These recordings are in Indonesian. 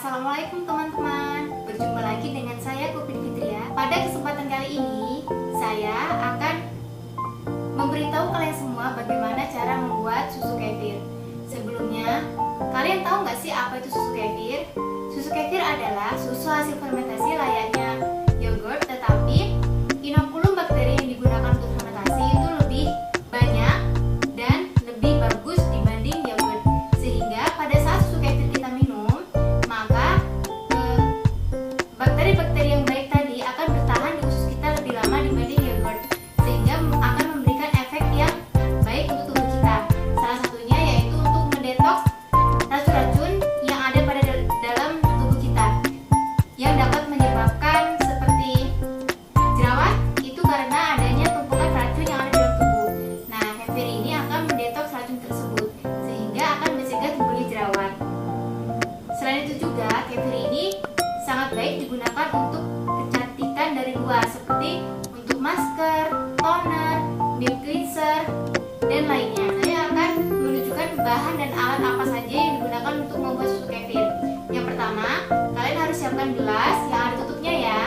Assalamualaikum teman-teman. Berjumpa lagi dengan saya Kupin Fitria. Pada kesempatan kali ini saya akan memberitahu kalian semua bagaimana cara membuat susu kefir. Sebelumnya, kalian tahu nggak sih apa itu susu kefir? Susu kefir adalah susu hasil fermentasi layaknya yogurt, tetapi inokulum bakteri yang digunakan untuk fermentasi itu lebih banyak dan lebih bagus dibanding yogurt. Sehingga pada saat susu kefir kita minum, maka bakteri-bakteri yang baik tadi akan bertahan di usus kita lebih lama dibanding yogurt, sehingga akan memberikan efek yang baik untuk tubuh kita. Salah satunya yaitu untuk mendetoks racun-racun yang ada pada dalam tubuh kita yang dapat menyebabkan seperti jerawat, itu karena adanya tumpukan racun yang ada dalam tubuh. Nah, kefir ini akan mendetoks racun tersebut sehingga akan mencegah timbulnya jerawat. Selain itu juga, kefir ini sangat baik digunakan untuk kecantikan dari luar, seperti untuk masker, toner, lip cleanser, dan lainnya. Saya akan menunjukkan bahan dan alat apa saja yang digunakan untuk membuat susu kefir. Yang pertama, kalian harus siapkan gelas yang ada tutupnya ya.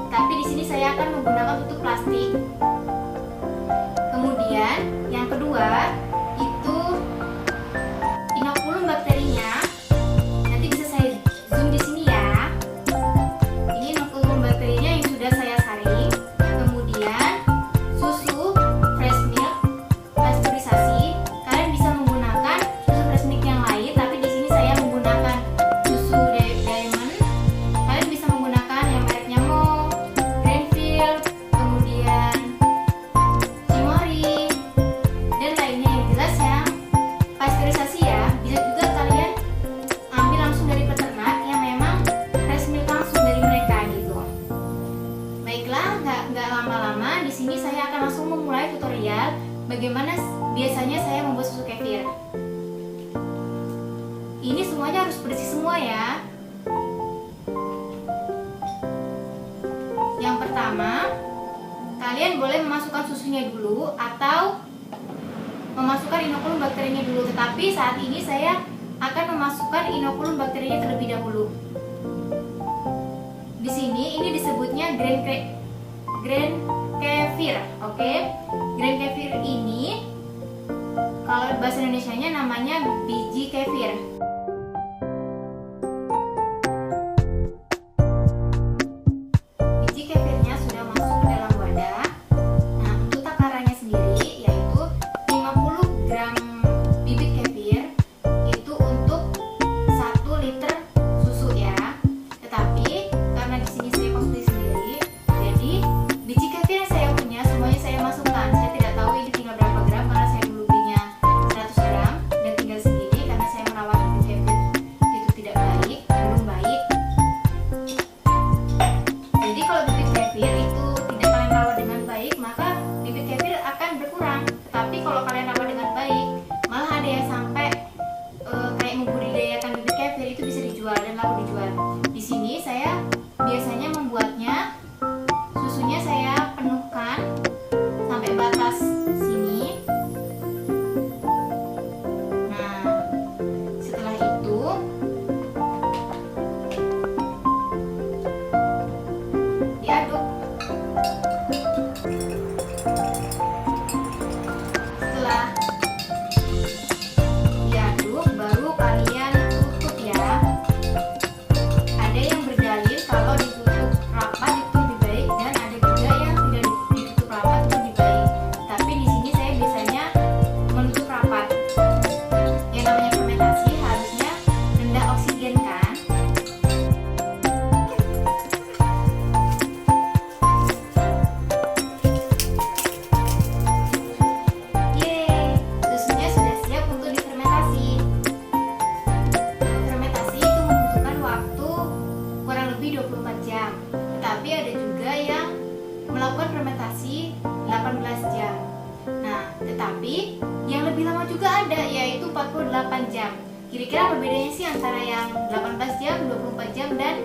Tapi di sini saya akan menggunakan tutup plastik. Kemudian, yang kedua itu inokulum bakterinya. Nanti bisa saya zoom di sini ya. Ini inokulum bakterinya yang sudah saya saring. Kemudian susu fresh milk pasteurisasi. Kalian bisa menggunakan susu fresh milk yang lain, tapi di sini saya menggunakan susu diamond. Kalian bisa menggunakan yang mereknya Mo, Greenfield, kemudian Cimory, dan lainnya. Yang jelas ya, pasteurisasi ya. Bisa juga kalian ambil langsung dari peternak yang memang fresh milk langsung dari mereka gitu. Baiklah, nggak lama-lama, di sini saya akan langsung memulai tutorial bagaimana biasanya saya membuat susu kefir. Ini semuanya harus bersih semua ya. Yang pertama, kalian boleh memasukkan susunya dulu atau memasukkan inokulum bakterinya dulu. Tetapi saat ini saya akan memasukkan inokulum bakterinya terlebih dahulu. Di sini ini disebutnya grain kefir, oke? Grain kefir ini kalau bahasa Indonesianya namanya biji kefir. Biji kefirnya sudah masuk ke dalam wadah. Nah, untuk takarannya sendiri yaitu 50 gram bibit kefir itu untuk 1 liter susu ya. Tetapi karena di sini saya konsumsi sendiri, jadi biji kefir yang saya punya semuanya saya masukkan. Saya tidak tahu ini tinggal berapa gram karena saya dulu belinya 100 gram dan tinggal segini karena saya merawat bibit kefir itu tidak baik, belum baik. Jadi kalau bibit kefir itu tidak kalian rawat dengan baik, maka bibit kefir akan berkurang. Tapi kalau kalian rawat dengan baik, malah ada yang sampai kayak membudidayakan bibit kefir itu bisa dijual dan laku dijual. Di sini saya biasanya membuatnya, susunya saya penuhkan sampai batas sini. Nah, setelah itu diaduk. Setelah diaduk, baru kalian tutup ya. Ada yang berdalil kalau ditutup rapat itu lebih baik, dan ada juga yang tidak ditutup rapat itu lebih baik. Tapi di sini saya biasanya menutup rapat. Yang namanya fermentasi harusnya rendah oksigen kan. Yeay, susunya sudah siap untuk difermentasi. Fermentasi itu membutuhkan waktu kurang lebih 24 jam. Tetapi ada juga yang melakukan fermentasi 18 jam. Nah, tetapi yang lebih lama juga ada, yaitu 48 jam. Kira-kira apa bedanya sih antara yang 18 jam, 24 jam, dan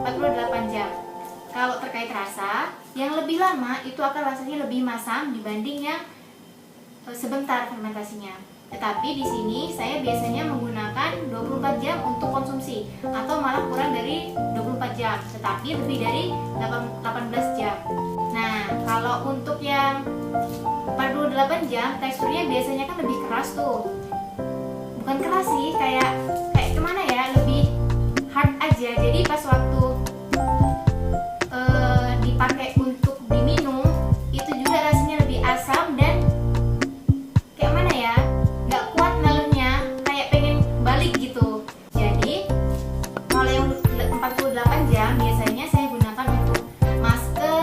48 jam? Kalau terkait rasa, yang lebih lama itu akan rasanya lebih masam dibanding yang sebentar fermentasinya. Tetapi di sini saya biasanya menggunakan 24 jam untuk konsumsi atau malah kurang dari 24 jam, tetapi lebih dari 18 jam. Nah, kalau untuk yang 48 jam, teksturnya biasanya kan lebih keras tuh. Bukan keras sih, kayak gimana ya, lebih hard aja. Jadi pas waktu dipakai untuk diminum, itu juga rasanya lebih asam dan kayak mana ya, nggak kuat nelennya, kayak pengen balik gitu. Jadi kalau yang 48 jam biasanya saya gunakan untuk masker,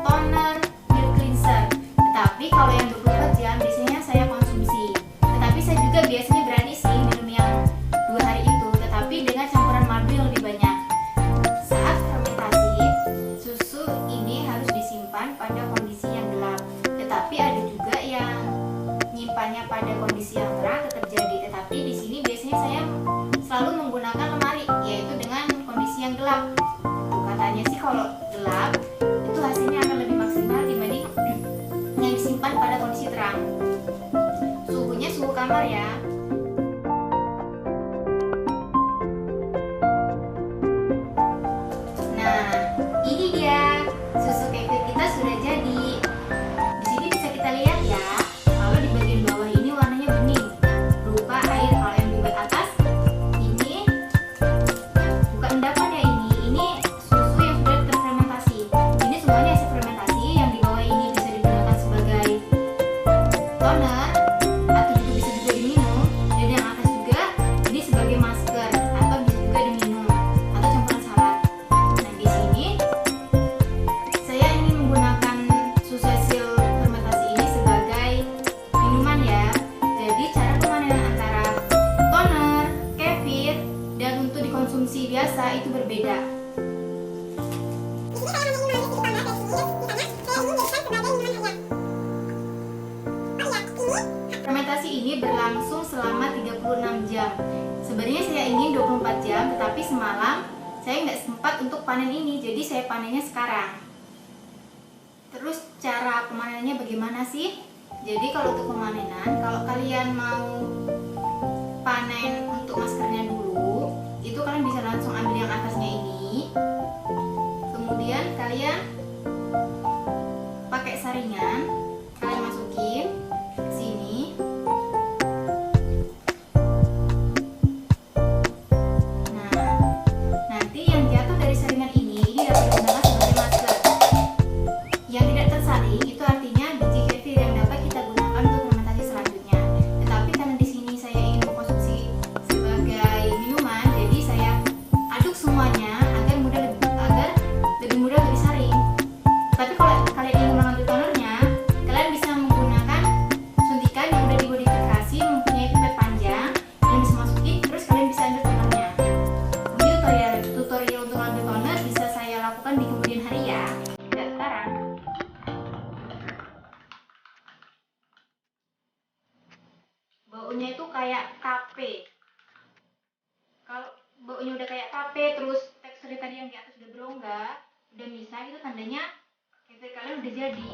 toner, milk cleanser. Tetapi kalau yang 24 jam biasanya saya konsumsi. Tetapi saya juga biasanya berani sih minum yang 2 hari itu, tetapi dengan campuran madu yang lebih banyak. Saat fermentasi, susu ini harus disimpan pada kondisi yang gelap. Tetapi ada juga yang nyimpannya pada kondisi yang terang tetap jadi. Tetapi di sini biasanya saya selalu menggunakan lemari, yaitu dengan kondisi yang gelap. Tuh, katanya sih kalau gelap itu hasilnya akan lebih maksimal dibanding yang disimpan pada kondisi terang. Suhunya suhu kamar ya. Nah, ini dia susu kefir kita sudah jadi. Di sini bisa kita lihat ya, kalau di bagian bawah ini warnanya bening, berupa air. Kalau yang di bagian atas ini bukan endapan ya, ini susu yang sudah terfermentasi. Ini semuanya hasil fermentasi. Yang di bawah ini bisa digunakan sebagai toner atau juga bisa juga diminum, dan yang atas juga ini sebagai masker atau bisa juga diminum atau campuran salad. Nah, di sini saya ingin menggunakan susu hasil fermentasi ini sebagai minuman ya. Jadi cara pemanenan antara toner, kefir, dan untuk dikonsumsi biasa itu berbeda. Fermentasi ini berlangsung selama 36 jam. Sebenarnya saya ingin 24 jam, tetapi semalam saya nggak sempat untuk panen ini, jadi saya panennya sekarang. Terus cara pemanenannya bagaimana sih? Jadi kalau untuk pemanenan, kalau kalian mau panen untuk maskernya dulu, itu kalian bisa langsung ambil yang atasnya ini. Kemudian kalian pakai saringan, kalian masukin ke sini. Nah, nanti yang jatuh dari saringan ini dapat digunakan sebagai masker. Yang tidak tersaring itu artinya biji kefir yang dapat kita gunakan untuk fermentasi selanjutnya. Tetapi karena di sini saya ingin mengkonsumsi sebagai minuman, jadi saya aduk semuanya agar lebih mudah untuk disaring. Tapi kalau kalian ingin mengambil tonernya, kalian bisa menggunakan suntikan yang sudah dimodifikasi, mempunyai pipet panjang, kalian bisa masukin, terus kalian bisa ambil tonernya. Mungkin tutorial untuk ambil toner bisa saya lakukan di kemudian hari ya, tidak sekarang. Baunya itu kayak tape. Kalau baunya udah kayak tape, terus teksturnya tadi yang di atas udah berongga, udah misah, itu tandanya kefir kalian udah jadi.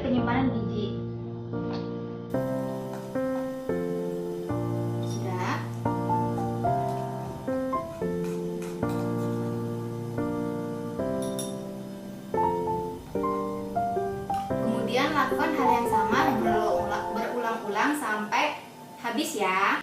penyimpanan biji. Sudah. Kemudian lakukan hal yang sama berulang-ulang sampai habis ya.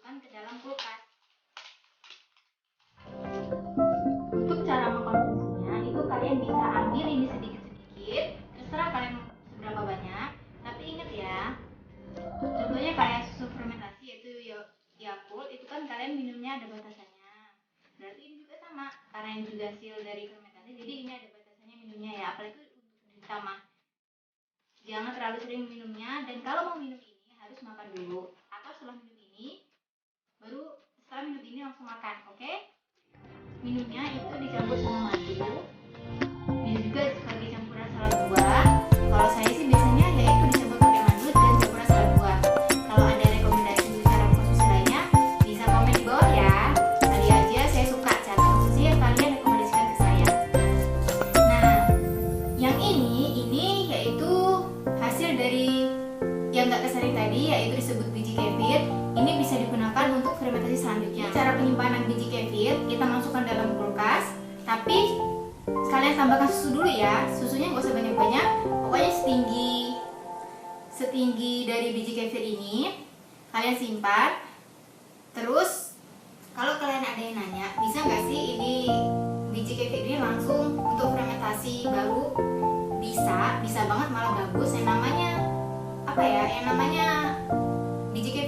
masukkan ke dalam kulkas. Untuk cara mengkonsumsinya itu kalian bisa ambil ini sedikit-sedikit, terserah kalian seberapa banyak. Tapi ingat ya, contohnya kayak susu fermentasi yaitu Yakult, itu kan kalian minumnya ada batasannya. Berarti ini juga sama, karena ini juga hasil dari fermentasi, jadi ini ada batasannya minumnya ya. Apalagi untuk ditambah, jangan terlalu sering minumnya. Dan kalau mau minum ini harus makan dulu, atau setelah minum ini langsung makan, oke? Minumnya itu dicampur sama madu, bisa juga sebagai campuran salad buah. Kalau saya sih biasanya yaitu dicampur pakai madu dan campuran salad buah. Kalau ada rekomendasi cara konsumsi lainnya bisa komen di bawah ya. Tadi aja saya suka cara konsumsi yang kalian rekomendasikan ke saya. Nah, yang ini yaitu hasil dari yang nggak kesaring tadi, yaitu disebut biji kefir. Ini bisa digunakan untuk fermentasi selanjutnya. Cara penyimpanan biji kefir, kita masukkan dalam kulkas, tapi kalian tambahkan susu dulu ya. Susunya nggak usah banyak-banyak, pokoknya setinggi dari biji kefir ini kalian simpan. Terus kalau kalian ada yang nanya, bisa nggak sih ini biji kefir ini langsung untuk fermentasi baru? Bisa banget, malah bagus. Yang namanya biji kefir